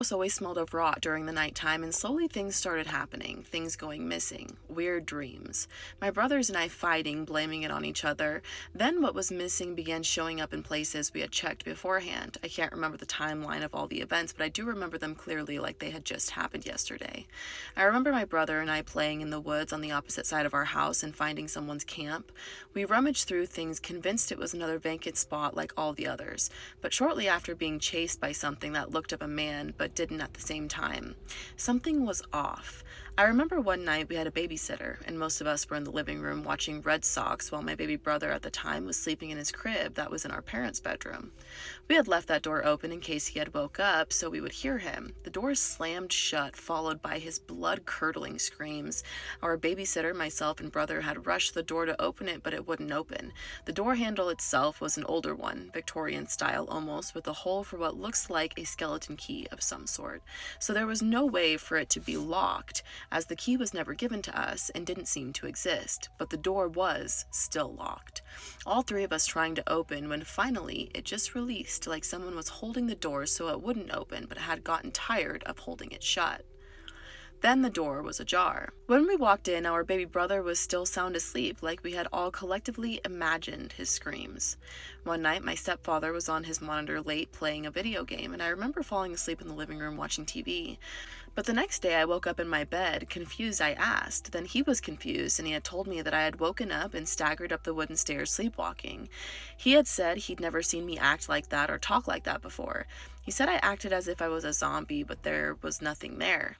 house always smelled of rot during the nighttime, and slowly things started happening, things going missing, weird dreams. My brothers and I fighting, blaming it on each other. Then what was missing began showing up in places we had checked beforehand. I can't remember the timeline of all the events, but I do remember them clearly like they had just happened yesterday. I remember my brother and I playing in the woods on the opposite side of our house and finding someone's camp. We rummaged through things, convinced it was another vacant spot like all the others, but shortly after being chased by something that looked up a man but didn't at the same time. Something was off. I remember one night we had a babysitter, and most of us were in the living room watching Red Sox while my baby brother at the time was sleeping in his crib that was in our parents' bedroom. We had left that door open in case he had woke up so we would hear him. The door slammed shut, followed by his blood-curdling screams. Our babysitter, myself, and brother had rushed the door to open it, but it wouldn't open. The door handle itself was an older one, Victorian style almost, with a hole for what looks like a skeleton key of some sort. So there was no way for it to be locked, as the key was never given to us and didn't seem to exist, but the door was still locked. All three of us trying to open when finally it just released like someone was holding the door so it wouldn't open but had gotten tired of holding it shut. Then the door was ajar. When we walked in, our baby brother was still sound asleep, like we had all collectively imagined his screams. One night, my stepfather was on his monitor late playing a video game, and I remember falling asleep in the living room watching TV. But the next day I woke up in my bed, confused. I asked. Then he was confused, and he had told me that I had woken up and staggered up the wooden stairs sleepwalking. He had said he'd never seen me act like that or talk like that before. He said I acted as if I was a zombie, but there was nothing there.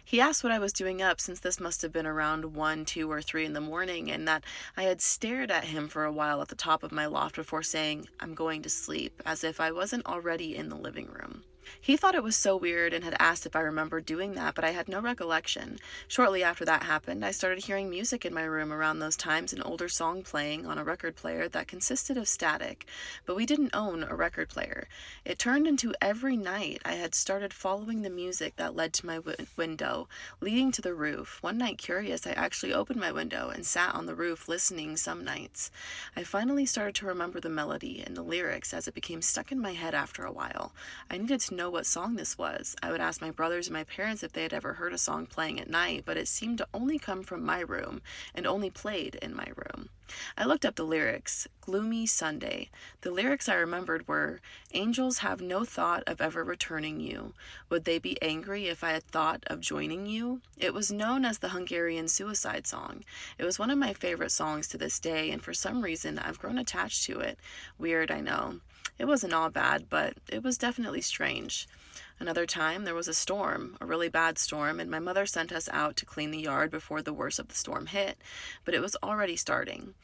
He asked what I was doing up, since this must have been around 1, 2, or 3 in the morning, and that I had stared at him for a while at the top of my loft before saying, "I'm going to sleep," as if I wasn't already in the living room. He thought it was so weird and had asked if I remembered doing that, but I had no recollection. Shortly after that happened, I started hearing music in my room around those times, an older song playing on a record player that consisted of static, but we didn't own a record player. It turned into every night I had started following the music that led to my window, leading to the roof. One night, curious, I actually opened my window and sat on the roof listening some nights. I finally started to remember the melody and the lyrics as it became stuck in my head after a while. I needed to know what song this was. I would ask my brothers and my parents if they had ever heard a song playing at night, but it seemed to only come from my room and only played in my room. I looked up the lyrics. Gloomy Sunday. The lyrics I remembered were, "Angels have no thought of ever returning you. Would they be angry if I had thought of joining you?" It was known as the Hungarian suicide song. It was one of my favorite songs to this day, and for some reason I've grown attached to it. Weird, I know. It wasn't all bad, but it was definitely strange. Another time, there was a storm, a really bad storm, and my mother sent us out to clean the yard before the worst of the storm hit, but it was already starting.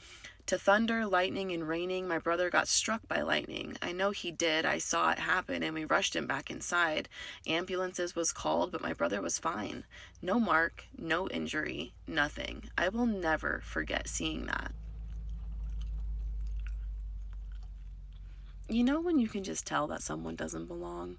To thunder, lightning, and raining, my brother got struck by lightning. I know he did. I saw it happen, and we rushed him back inside. Ambulances was called, but my brother was fine. No mark, no injury, nothing. I will never forget seeing that. You know when you can just tell that someone doesn't belong?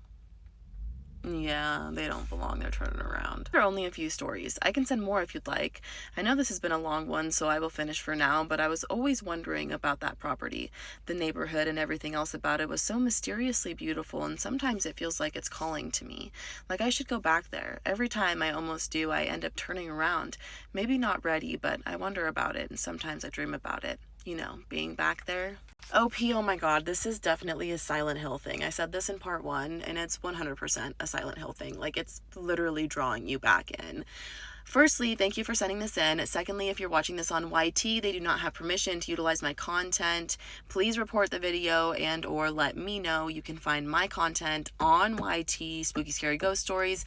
Yeah, they don't belong. They're turning around. There are only a few stories. I can send more if you'd like. I know this has been a long one, so I will finish for now, but I was always wondering about that property. The neighborhood and everything else about it was so mysteriously beautiful, and sometimes it feels like it's calling to me. Like I should go back there. Every time I almost do, I end up turning around. Maybe not ready, but I wonder about it, and sometimes I dream about it. You know, being back there. OP, oh my god, this is definitely a Silent Hill thing. I said this in part 1, and it's 100% a Silent Hill thing. Like, it's literally drawing you back in. Firstly, thank you for sending this in. Secondly, if you're watching this on YT, they do not have permission to utilize my content. Please report the video and or let me know. You can find my content on YT, Spooky Scary Ghost Stories,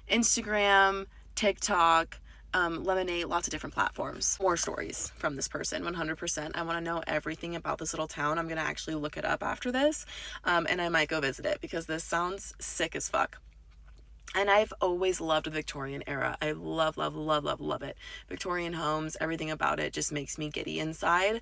Instagram, TikTok, Lemonade, lots of different platforms. More stories from this person, 100%. I want to know everything about this little town. I'm going to actually look it up after this, and I might go visit it because this sounds sick as fuck. And I've always loved the Victorian era. I love, love, love, love, love it. Victorian homes, everything about it just makes me giddy inside.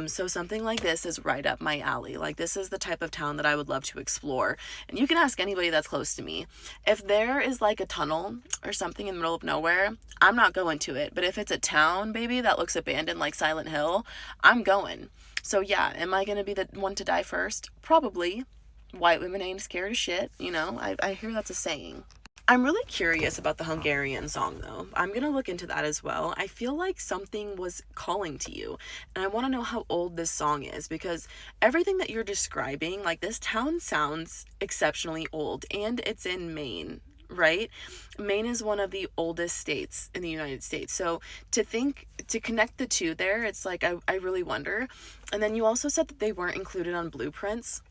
So something like this is right up my alley. Like, this is the type of town that I would love to explore. And you can ask anybody that's close to me. If there is like a tunnel or something in the middle of nowhere, I'm not going to it. But if it's a town, baby, that looks abandoned like Silent Hill, I'm going. So yeah, am I going to be the one to die first? Probably. white women ain't scared of shit, you know? I hear that's a saying. I'm really curious about the Hungarian song though. I'm gonna look into that as well. I feel like something was calling to you, and I want to know how old this song is, because everything that you're describing, like, this town sounds exceptionally old, and it's in Maine, right? Maine is one of the oldest states in the United States. So to connect the two there, it's like, I really wonder. And then you also said that they weren't included on blueprints.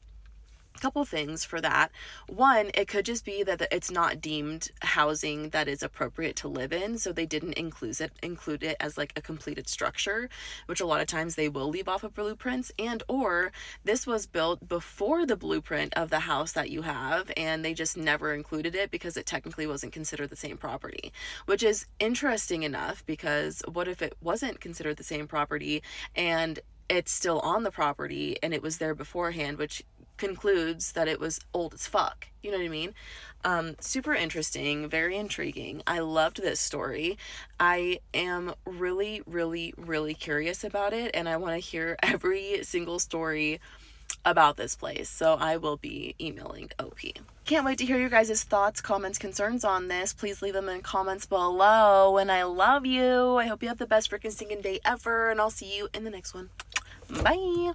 Couple things for that. One, it could just be that it's not deemed housing that is appropriate to live in, so they didn't include it as like a completed structure, which a lot of times they will leave off of blueprints. And or this was built before the blueprint of the house that you have, and they just never included it because it technically wasn't considered the same property, which is interesting enough, because what if it wasn't considered the same property and it's still on the property and it was there beforehand, which concludes that it was old as fuck. You know what I mean? Super interesting, very intriguing. I loved this story. I am really, really, really curious about it, and I want to hear every single story about this place, so I will be emailing OP. Can't wait to hear your guys' thoughts, comments, concerns on this. Please leave them in comments below, and I love you. I hope you have the best freaking stinking day ever, and I'll see you in the next one. Bye!